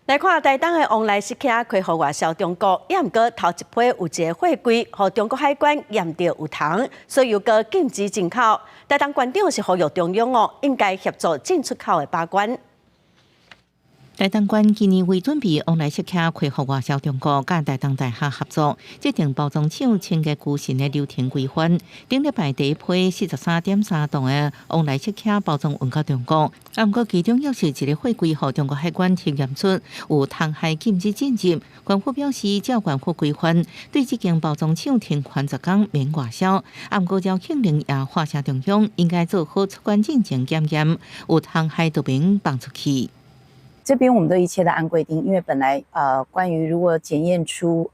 来看台东的往来食客开放外销中国，也毋过头一批有一个货柜，互中国海关验到有糖，所以又个禁止进口。台东县长是呼吁中央应该协助进出口的把关。台东县今年为准备往来食客开放外销中国，甲台东大学合作，制定包装厂清洁居新的流程规范。顶礼拜第一批43.3吨的往来食客包装运到中国，不过其中又是一个货柜，互中国海关检验出有糖害禁止进入。官府表示，照官府规范，对这间包装厂停权10天免外销。不过招庆令也发声中央应该做好出关进前检验，有糖害就免放出去。这边我们都一切的按规定，因为本来关于如果检验出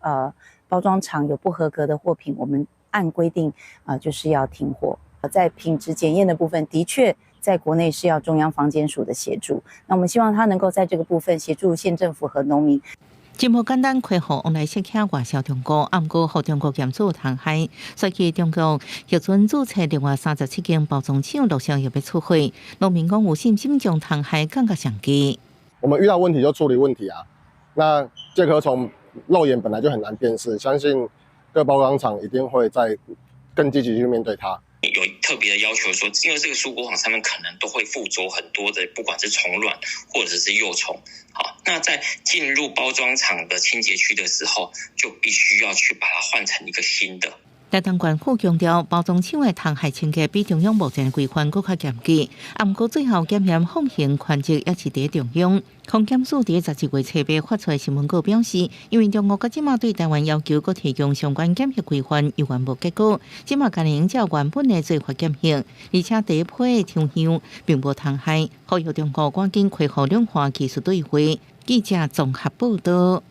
包装厂有不合格的货品，我们按规定就是要停货。在品质检验的部分，的确在国内是要中央防检署的协助。那我们希望他能够在这个部分协助县政府和农民。真无简单开放往来食客外销中国，不过互中国验出糖害，所以中国核准注册另外37间包装厂陆续又要出货。农民讲有信心将糖害降到上低。我们遇到问题就处理问题啊。那介壳虫肉眼本来就很难辨识，相信各包装厂一定会再更积极去面对它。有特别的要求说，因为这个蔬果厂上面可能都会附着很多的，不管是虫卵或者是幼虫。好，那在进入包装厂的清洁区的时候，就必须要去把它换成一个新的。台东县府强调，包装厂的糖害清洁比中央目前规范更加严格。不过最后检验放行权责也是在中央。空检署在12月7日发出的新闻稿表示，因为中国到今嘛对台湾要求佮提供相关检疫规范依然无结果，今嘛仅能照原本的做法检验，而且第一批的厂香并无糖害，呼吁中国赶紧恢复量化技术对话。记者综合报道。